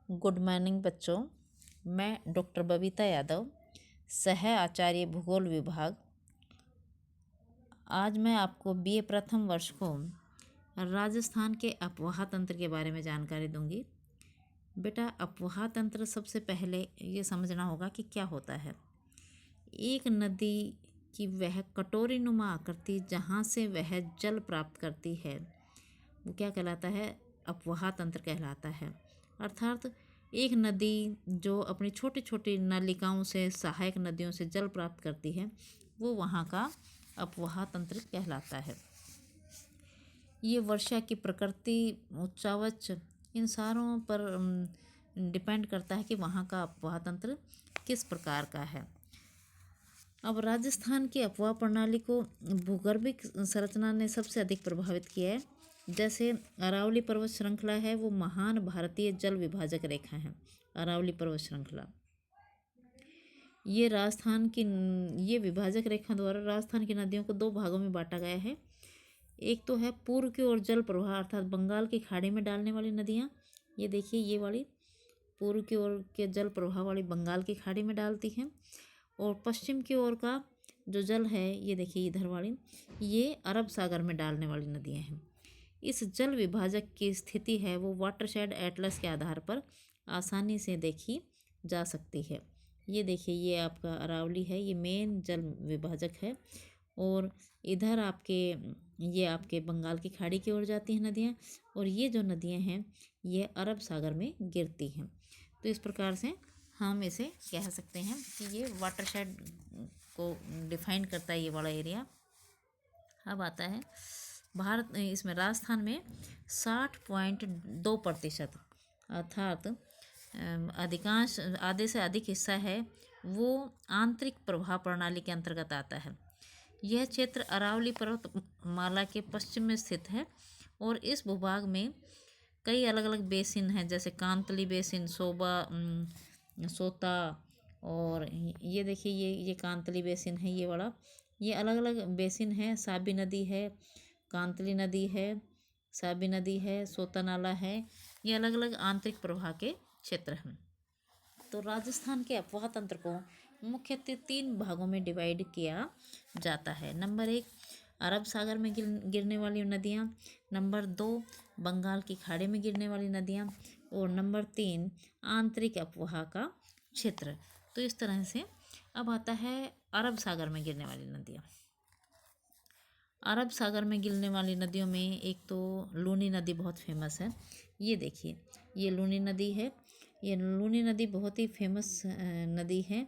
Good morning बच्चों। मैं doctor Babita Yadav, सह आचार्य भूगोल विभाग। आज मैं आपको बीए प्रथम वर्ष को राजस्थान के अपवाह तंत्र के बारे में जानकारी दूंगी। बेटा, अपवाह तंत्र सबसे पहले ये समझना होगा कि क्या होता है। एक नदी की वह कटोरी नुमा आकृति जहाँ से वह जल प्राप्त करती है वो क्या कहलाता है? अपवाह तंत्र कहलाता है। अर्थात एक नदी जो अपनी छोटी छोटी नलिकाओं से, सहायक नदियों से जल प्राप्त करती है, वो वहाँ का अपवाह तंत्र कहलाता है। ये वर्षा की प्रकृति, उच्चावच, इन सारों पर डिपेंड करता है कि वहाँ का अपवाह तंत्र किस प्रकार का है। अब राजस्थान की अपवाह प्रणाली को भूगर्भिक संरचना ने सबसे अधिक प्रभावित किया है। जैसे अरावली पर्वत श्रृंखला है, वो महान भारतीय जल विभाजक रेखा है। अरावली पर्वत श्रृंखला ये विभाजक रेखा द्वारा राजस्थान की नदियों को दो भागों में बांटा गया है। एक तो है पूर्व की ओर जल प्रवाह, अर्थात बंगाल की खाड़ी में डालने वाली नदियाँ। ये देखिए, ये वाली पूर्व की ओर के जल प्रवाह वाली बंगाल की खाड़ी में डालती हैं। और पश्चिम की ओर का जो जल है, ये देखिए इधर वाली, ये अरब सागर में डालने वाली नदियाँ हैं। इस जल विभाजक की स्थिति है वो वाटरशेड एटलस के आधार पर आसानी से देखी जा सकती है। ये देखिए, ये आपका अरावली है, ये मेन जल विभाजक है। और इधर ये आपके बंगाल की खाड़ी की ओर जाती हैं नदियाँ, और ये जो नदियाँ हैं ये अरब सागर में गिरती हैं। तो इस प्रकार से हम इसे कह सकते हैं कि ये वाटरशेड को डिफाइन करता है, ये वाला एरिया। अब आता है भारत, इसमें राजस्थान में 60.2% अर्थात अधिकांश, आधे से अधिक हिस्सा है वो आंतरिक प्रवाह प्रणाली के अंतर्गत आता है। यह क्षेत्र अरावली पर्वतमाला के पश्चिम में स्थित है और इस भूभाग में कई अलग अलग बेसिन हैं, जैसे कांतली बेसिन, सोता, और ये देखिए, ये कांतली बेसिन है, ये वाला, ये अलग अलग बेसिन है। साबी नदी है, कांतली नदी है, साबी नदी है, सोता नाला है। ये अलग अलग आंतरिक प्रवाह के क्षेत्र हैं। तो राजस्थान के अपवाह तंत्र को मुख्यतः 3 भागों में डिवाइड किया जाता है। नंबर 1, अरब सागर में गिरने वाली नदियाँ। नंबर 2, बंगाल की खाड़ी में गिरने वाली नदियाँ। और नंबर 3, आंतरिक अपवाह का क्षेत्र। तो इस तरह से अब आता है अरब सागर में गिरने वाली नदियाँ। अरब सागर में गिरने वाली नदियों में एक तो लूनी नदी बहुत फेमस है। ये देखिए, ये लूनी नदी है। ये लूनी नदी बहुत ही फेमस नदी है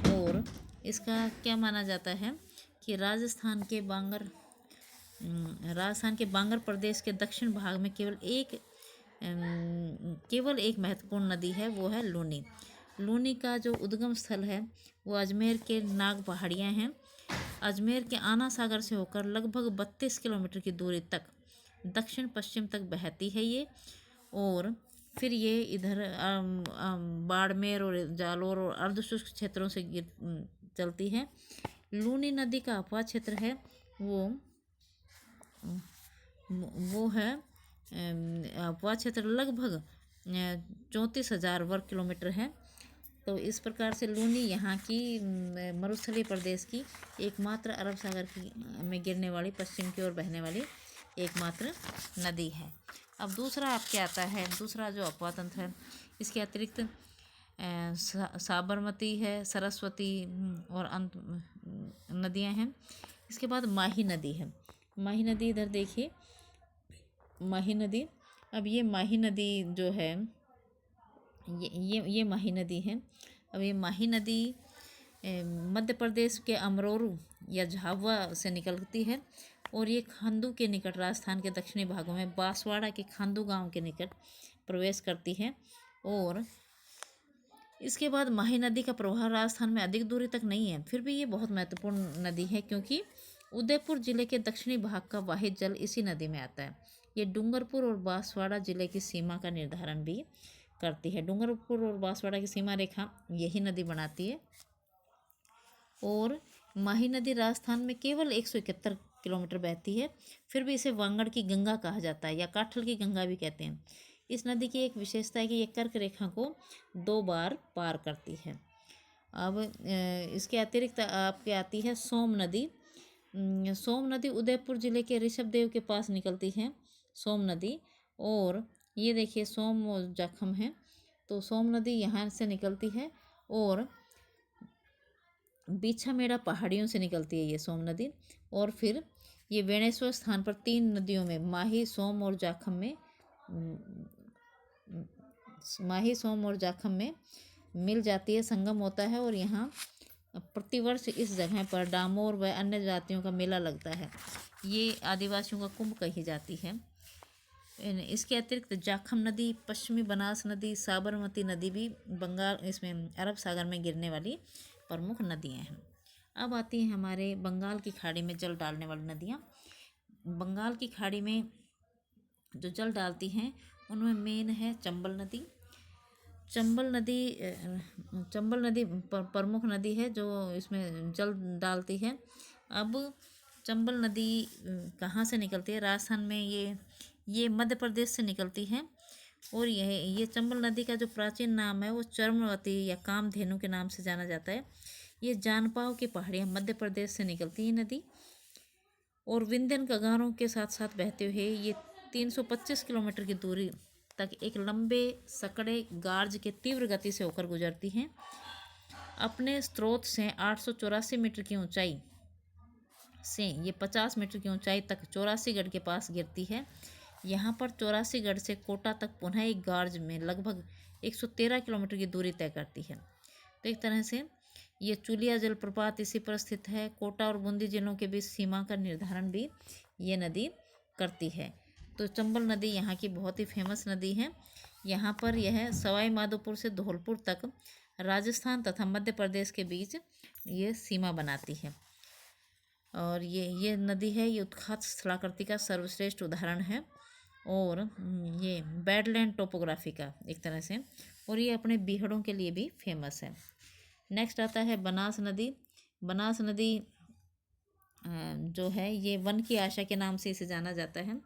और इसका क्या माना जाता है कि राजस्थान के बांगर प्रदेश के दक्षिण भाग में केवल एक महत्वपूर्ण नदी है, वो है लूनी। लूनी का जो उद्गम स्थल है वो अजमेर के नाग पहाड़ियाँ हैं। अजमेर के आना सागर से होकर लगभग 32 किलोमीटर की दूरी तक दक्षिण पश्चिम तक बहती है ये, और फिर ये इधर बाड़मेर और जालोर और अर्धशुष्क क्षेत्रों से चलती है। लूनी नदी का अपवाह क्षेत्र है वो है अपवाह क्षेत्र लगभग 34,000 वर्ग किलोमीटर है। तो इस प्रकार से लूनी यहाँ की मरुस्थलीय प्रदेश की एकमात्र अरब सागर में गिरने वाली, पश्चिम की ओर बहने वाली एकमात्र नदी है। अब दूसरा आपके आता है, दूसरा जो अपवाह तंत्र है, इसके अतिरिक्त साबरमती है, सरस्वती और अंत नदियाँ हैं। इसके बाद माही नदी है। माही नदी इधर देखिए, माही नदी। अब ये माही नदी जो है, ये माही नदी है। अब ये माही नदी मध्य प्रदेश के अमरोरू या झाबुआ से निकलती है और ये खांडू के निकट, राजस्थान के दक्षिणी भागों में बांसवाड़ा के खांडू गांव के निकट प्रवेश करती है। और इसके बाद माही नदी का प्रवाह राजस्थान में अधिक दूरी तक नहीं है, फिर भी ये बहुत महत्वपूर्ण नदी है क्योंकि उदयपुर जिले के दक्षिणी भाग का वाहिद जल इसी नदी में आता है। ये डूंगरपुर और बांसवाड़ा जिले की सीमा का निर्धारण भी करती है। डूंगरपुर और बांसवाड़ा की सीमा रेखा यही नदी बनाती है। और माही नदी राजस्थान में केवल 171 किलोमीटर बहती है, फिर भी इसे वांगड़ की गंगा कहा जाता है या काठल की गंगा भी कहते हैं। इस नदी की एक विशेषता है कि ये कर्क रेखा को 2 बार पार करती है। अब इसके अतिरिक्त आपके आती है सोम नदी। सोम नदी उदयपुर जिले के ऋषभदेव के पास निकलती है सोम नदी। और ये देखिए सोम और जखम है, तो सोम नदी यहाँ से निकलती है और बीछामेड़ा पहाड़ियों से निकलती है ये सोम नदी। और फिर ये वेणेश्वर स्थान पर 3 नदियों में माही, सोम और जाखम में मिल जाती है, संगम होता है। और यहाँ प्रतिवर्ष इस जगह पर डामोर व अन्य जातियों का मेला लगता है। ये आदिवासियों का कुंभ कही जाती है। इसके अतिरिक्त जाखम नदी, पश्चिमी बनास नदी, साबरमती नदी भी बंगाल इसमें अरब सागर में गिरने वाली प्रमुख नदियां हैं। अब आती हैं हमारे बंगाल की खाड़ी में जल डालने वाली नदियां। बंगाल की खाड़ी में जो जल डालती हैं उनमें मेन है चंबल नदी। चंबल नदी प्रमुख नदी है जो इसमें जल डालती है। अब चंबल नदी कहाँ से निकलती है? राजस्थान में ये मध्य प्रदेश से निकलती है। और ये चंबल नदी का जो प्राचीन नाम है वो चर्मवती या कामधेनु के नाम से जाना जाता है। ये जानपाव की पहाड़ियाँ मध्य प्रदेश से निकलती है नदी। और विंध्यन कगारों के साथ साथ बहते हुए ये 325 किलोमीटर की दूरी तक एक लंबे सकड़े गार्ज के तीव्र गति से होकर गुजरती हैं। अपने स्रोत से 884 मीटर की ऊंचाई से ये 50 मीटर की ऊंचाई तक 84गढ़ के पास गिरती है। यहाँ पर 84गढ़ से कोटा तक पुनः एक गार्ज में लगभग 113 किलोमीटर की दूरी तय करती है। तो एक तरह से ये चुलिया जलप्रपात इसी पर स्थित है। कोटा और बूंदी जिलों के बीच सीमा का निर्धारण भी ये नदी करती है। तो चंबल नदी यहाँ की बहुत ही फेमस नदी है। यहाँ पर यह सवाई माधोपुर से धौलपुर तक राजस्थान तथा मध्य प्रदेश के बीच ये सीमा बनाती है। और ये नदी है, ये उत्खात स्थलाकृति का सर्वश्रेष्ठ उदाहरण है। और ये बैडलैंड टोपोग्राफी का एक तरह से, और ये अपने बीहड़ों के लिए भी फेमस है। नेक्स्ट आता है बनास नदी। बनास नदी जो है ये वन की आशा के नाम से इसे जाना जाता है।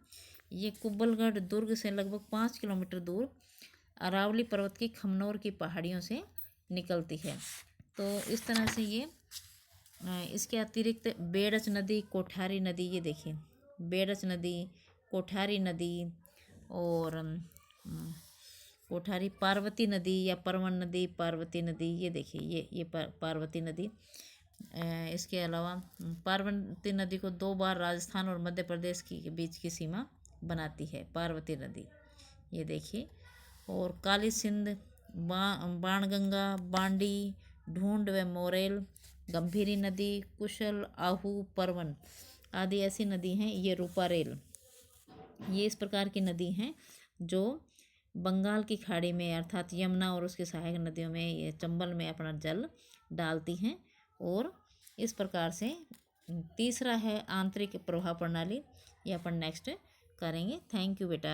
ये कुंभलगढ़ दुर्ग से लगभग 5 किलोमीटर दूर अरावली पर्वत की खमनोर की पहाड़ियों से निकलती है। तो इस तरह से ये इसके अतिरिक्त बेड़च नदी, कोठारी नदी, ये देखिए बेड़च नदी, कोठारी नदी और कोठारी पार्वती नदी या परवन नदी, पार्वती नदी, ये देखिए ये पार्वती नदी। इसके अलावा पार्वती नदी को 2 बार राजस्थान और मध्य प्रदेश के बीच की सीमा बनाती है पार्वती नदी, ये देखिए। और काली सिंध, बाणगंगा, बांडी, ढूंढ व मोरेल, गंभीरी नदी, कुशल, आहू, परवन आदि ऐसी नदी हैं। ये रूपारेल, ये इस प्रकार की नदी हैं जो बंगाल की खाड़ी में अर्थात यमुना और उसके सहायक नदियों में, ये चंबल में अपना जल डालती हैं। और इस प्रकार से तीसरा है आंतरिक प्रवाह प्रणाली, ये अपन नेक्स्ट करेंगे। थैंक यू बेटा।